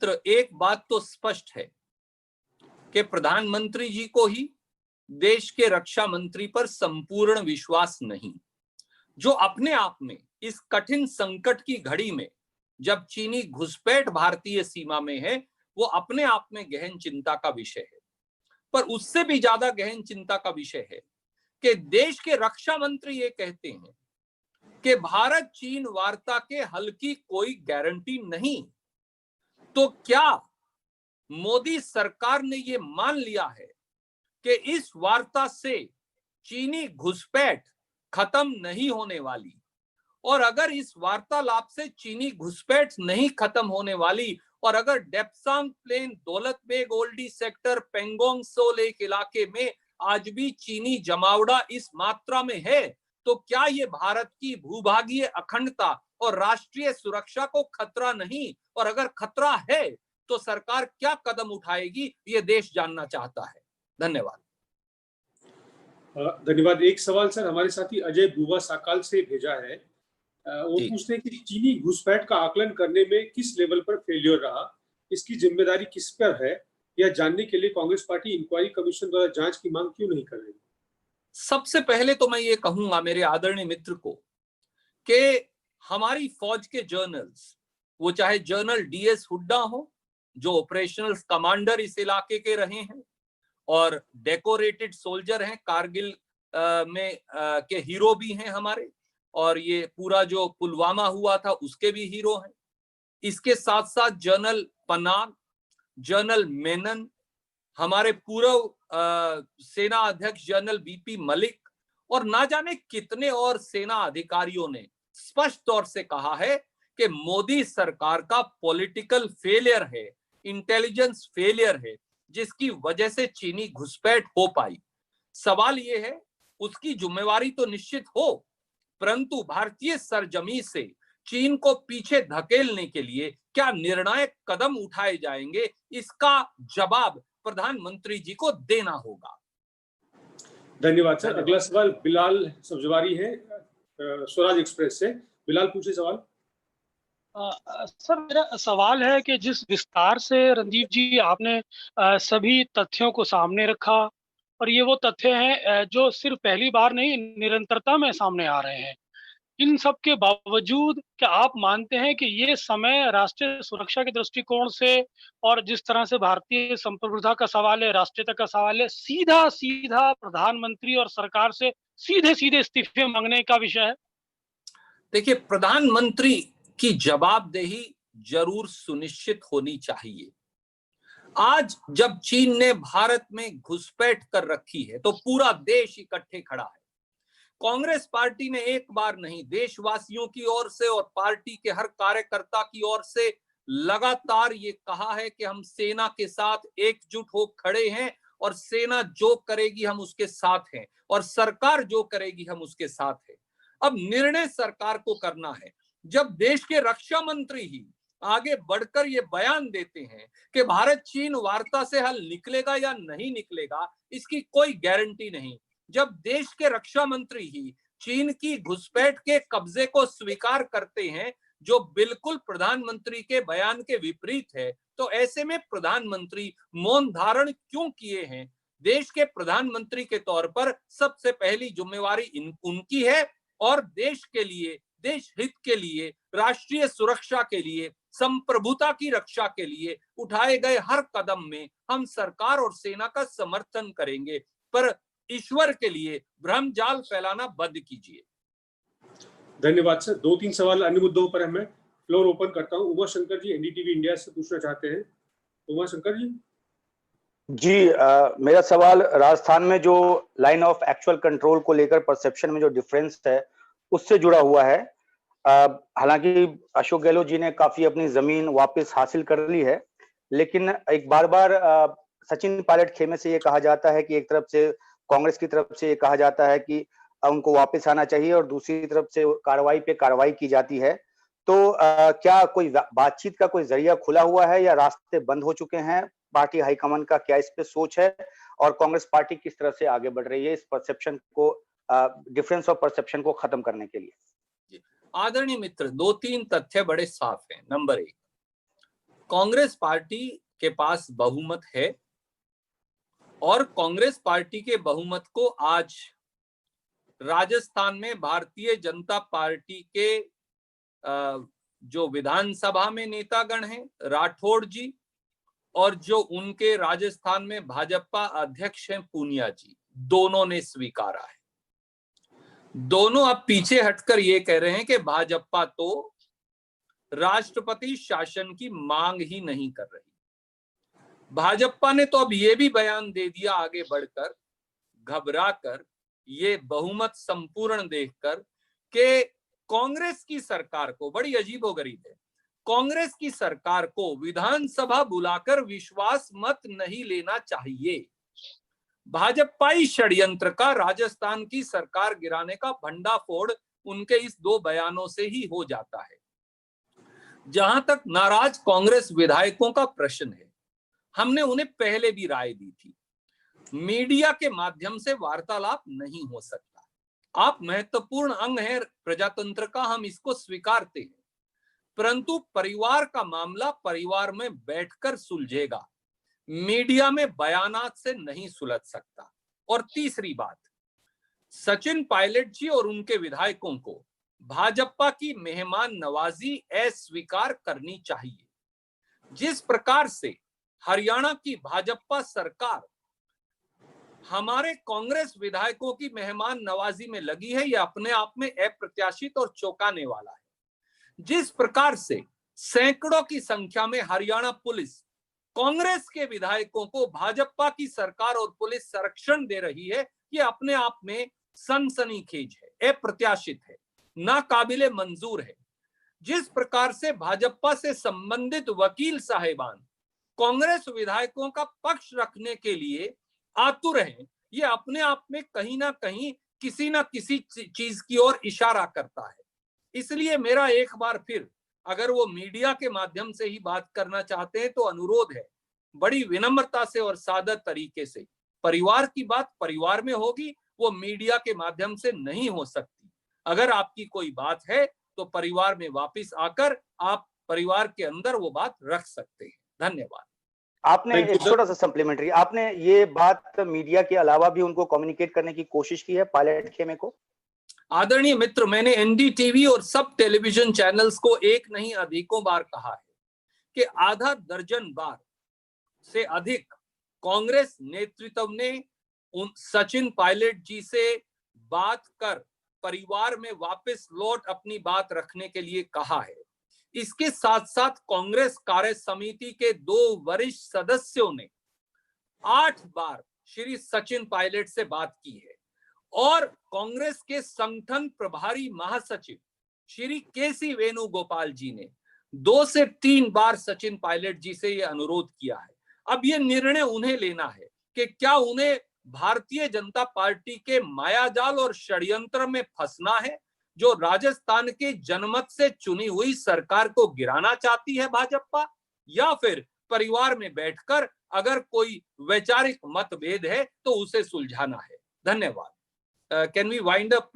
मित्र, एक बात तो स्पष्ट है कि प्रधानमंत्री जी को ही देश के रक्षा मंत्री पर संपूर्ण विश्वास नहीं, जो अपने आप में इस कठिन संकट की घड़ी में जब चीनी घुसपैठ भारतीय सीमा में है, वो अपने आप में गहन चिंता का विषय है। पर उससे भी ज्यादा गहन चिंता का विषय है कि देश के रक्षा मंत्री ये कहते हैं कि भारत चीन वार्ता के हल की कोई गारंटी नहीं। तो क्या मोदी सरकार ने ये मान लिया है कि इस वार्ता से चीनी घुसपैठ खत्म नहीं होने वाली? और अगर इस वार्तालाप से चीनी घुसपैठ नहीं खत्म होने वाली और अगर डेप्सांग प्लेन, दौलत बेग ओल्डी सेक्टर, पेंगोंग सो लेक इलाके में आज भी चीनी जमावड़ा इस मात्रा में है, तो क्या ये भारत की भूभागीय अखंडता और राष्ट्रीय सुरक्षा को खतरा नहीं? और अगर खतरा है तो सरकार क्या कदम उठाएगी, ये देश जानना चाहता है। धन्यवाद। धन्यवाद। एक सवाल सर हमारे साथी अजय बुवा साकाल से भेजा है। वो पूछते हैं कि चीनी घुसपैठ का आकलन करने में किस लेवल पर फेलियर रहा, इसकी जिम्मेदारी किस पर है, यह जानने के लिए कांग्रेस पार्टी इंक्वायरी कमीशन द्वारा जांच की मांग क्यों नहीं कर रही? सबसे पहले तो मैं ये कहूंगा मेरे आदरणीय मित्र को कि हमारी फौज के जर्नल्स, वो चाहे जनरल डीएस हुड्डा हो जो ऑपरेशनल कमांडर इस इलाके के रहे हैं और डेकोरेटेड सोल्जर हैं, कारगिल में के हीरो भी हैं हमारे, और ये पूरा जो पुलवामा हुआ था उसके भी हीरो हैं। इसके साथ साथ जनरल पनाग, जनरल मेनन, हमारे पूर्व सेना अध्यक्ष जनरल बीपी मलिक और ना जाने कितने और सेना अधिकारियों ने स्पष्ट तौर से कहा है कि मोदी सरकार का पॉलिटिकल फेलियर है, इंटेलिजेंस फेलियर है, जिसकी वजह से चीनी घुसपैठ हो पाई। सवाल यह है, उसकी जिम्मेवारी तो निश्चित हो, परंतु भारतीय सरजमी से चीन को पीछे धकेलने के लिए क्या निर्णायक कदम उठाए जाएंगे, इसका जवाब प्रधानमंत्री जी को देना होगा। धन्यवाद सर। अगला सवाल बिलाल सब्जवारी है, स्वराज एक्सप्रेस से। बिलाल पूछे सवाल। सर मेरा सवाल है कि जिस विस्तार से रणदीप जी आपने सभी तथ्यों को सामने रखा, और ये वो तथ्य हैं जो सिर्फ पहली बार नहीं निरंतरता में सामने आ रहे हैं, इन सब के बावजूद क्या आप मानते हैं कि ये समय राष्ट्रीय सुरक्षा के दृष्टिकोण से और जिस तरह से भारतीय संप्रभुता का सवाल है, राष्ट्रीयता का सवाल है, सीधा सीधा प्रधानमंत्री और सरकार से सीधे सीधे इस्तीफे मांगने का विषय है? देखिए, प्रधानमंत्री की जवाबदेही जरूर सुनिश्चित होनी चाहिए। आज जब चीन ने भारत में घुसपैठ कर रखी है तो पूरा देश इकट्ठे खड़ा है। कांग्रेस पार्टी ने एक बार नहीं, देशवासियों की ओर से और पार्टी के हर कार्यकर्ता की ओर से लगातार ये कहा है कि हम सेना के साथ एकजुट हो खड़े हैं और सेना जो करेगी हम उसके साथ हैं और सरकार जो करेगी हम उसके साथ हैं। अब निर्णय सरकार को करना है। जब देश के रक्षा मंत्री ही आगे बढ़कर ये बयान देते हैं कि भारत चीन वार्ता से हल निकलेगा या नहीं निकलेगा, इसकी कोई गारंटी नहीं, जब देश के रक्षा मंत्री ही चीन की घुसपैठ के कब्जे को स्वीकार करते हैं जो बिल्कुल प्रधानमंत्री के बयान के विपरीत है, तो ऐसे में प्रधानमंत्री मौन धारण क्यों किए हैं? देश के प्रधानमंत्री के तौर पर सबसे पहली जिम्मेवारी उनकी है और देश के लिए, देश हित के लिए, राष्ट्रीय सुरक्षा के लिए, संप्रभुता की रक्षा के लिए उठाए गए हर कदम में हम सरकार और सेना का समर्थन करेंगे, पर ईश्वर के लिए भ्रम जाल फैलाना बंद कीजिए। धन्यवाद सर। 2-3 सवाल अन्य मुद्दों पर मैं फ्लोर ओपन करता हूं। उमा शंकर जी एनडीटीवी इंडिया से पूछना चाहते हैं। उमा शंकर जी। मेरा सवाल राजस्थान में जो लाइन ऑफ एक्चुअल कंट्रोल को लेकर परसेप्शन में जो डिफरेंस है उससे जुड़ा हुआ है। हालांकि अशोक गहलोत जी ने काफी अपनी जमीन वापस हासिल कर ली है, लेकिन एक बार बार सचिन पायलट खेमे से ये कहा जाता है कि एक तरफ से कांग्रेस की तरफ से ये कहा जाता है कि उनको वापस आना चाहिए और दूसरी तरफ से कार्रवाई पे कार्रवाई की जाती है। तो क्या कोई बातचीत का कोई जरिया खुला हुआ है या रास्ते बंद हो चुके हैं? पार्टी हाईकमान का क्या इस पे सोच है और कांग्रेस पार्टी किस तरह से आगे बढ़ रही है इस परसेप्शन को, डिफरेंस ऑफ परसेप्शन को खत्म करने के लिए? आदरणीय मित्र, 2-3 तथ्य बड़े साफ हैं। नंबर 1, कांग्रेस पार्टी के पास बहुमत है और कांग्रेस पार्टी के बहुमत को आज राजस्थान में भारतीय जनता पार्टी के जो विधानसभा में नेतागण हैं राठौड़ जी और जो उनके राजस्थान में भाजपा अध्यक्ष हैं पूनिया जी, दोनों ने स्वीकारा है। दोनों अब पीछे हटकर ये कह रहे हैं कि भाजपा तो राष्ट्रपति शासन की मांग ही नहीं कर रही। भाजपा ने तो अब ये भी बयान दे दिया आगे बढ़कर, घबराकर, ये बहुमत संपूर्ण देखकर कि कांग्रेस की सरकार को, बड़ी अजीबोगरीब है, कांग्रेस की सरकार को विधानसभा बुलाकर विश्वास मत नहीं लेना चाहिए। भाजपाई षड्यंत्र का राजस्थान की सरकार गिराने का भंडाफोड़ उनके इस दो बयानों से ही हो जाता है। जहां तक नाराज कांग्रेस विधायकों का प्रश्न है, हमने उन्हें पहले भी राय दी थी, मीडिया के माध्यम से वार्तालाप नहीं हो सकता। आप महत्वपूर्ण अंग हैं प्रजातंत्र का, हम इसको स्वीकारते हैं, परंतु परिवार का मामला परिवार में बैठकर सुलझेगा, मीडिया में बयानात से नहीं सुलझ सकता। और तीसरी बात, सचिन पायलट जी और उनके विधायकों को भाजपा की मेहमान नवाजी अस्वीकार करनी चाहिए। जिस प्रकार से हरियाणा की भाजपा सरकार हमारे कांग्रेस विधायकों की मेहमान नवाजी में लगी है, यह अपने आप में अप्रत्याशित और चौंकाने वाला है। जिस प्रकार से सैकड़ों की संख्या में हरियाणा पुलिस कांग्रेस के विधायकों को भाजपा की सरकार और पुलिस संरक्षण दे रही है, यह अपने आप में सनसनीखेज है, अप्रत्याशित है, नाकाबिले मंजूर है। जिस प्रकार से भाजपा से संबंधित वकील साहिबान कांग्रेस विधायकों का पक्ष रखने के लिए आतुर हैं, ये अपने आप में कहीं ना कहीं किसी ना किसी चीज की ओर इशारा करता है। इसलिए मेरा एक बार फिर, अगर वो मीडिया के माध्यम से ही बात करना चाहते हैं तो अनुरोध है, बड़ी विनम्रता से और सादा तरीके से, परिवार की बात परिवार में होगी, वो मीडिया के माध्यम से नहीं हो सकती। अगर आपकी कोई बात है तो परिवार में वापस आकर आप परिवार के अंदर वो बात रख सकते हैं। धन्यवाद। आपने एक छोटा सा सप्लीमेंट्री, आपने ये बात मीडिया के अलावा भी उनको कम्युनिकेट करने की कोशिश की है, पायलट खेमे को? आदरणीय मित्र, मैंने एनडीटीवी और सब टेलीविजन चैनल्स को एक नहीं अधिकों बार कहा है कि आधा दर्जन बार से अधिक कांग्रेस नेतृत्व ने उन सचिन पायलट जी से बात कर परिवार में वापस लौट अपनी बात रखने के लिए कहा है। इसके साथ साथ कांग्रेस कार्य समिति के 2 वरिष्ठ सदस्यों ने 8 बार श्री सचिन पायलट से बात की है और कांग्रेस के संगठन प्रभारी महासचिव श्री केसी वेणुगोपाल जी ने 2 से 3 बार सचिन पायलट जी से यह अनुरोध किया है। अब यह निर्णय उन्हें लेना है कि क्या उन्हें भारतीय जनता पार्टी के मायाजाल और षड्यंत्र में फंसना है, जो राजस्थान के जनमत से चुनी हुई सरकार को गिराना चाहती है भाजपा, या फिर परिवार में बैठकर अगर कोई वैचारिक मतभेद है तो उसे सुलझाना है। धन्यवाद। Can we wind up?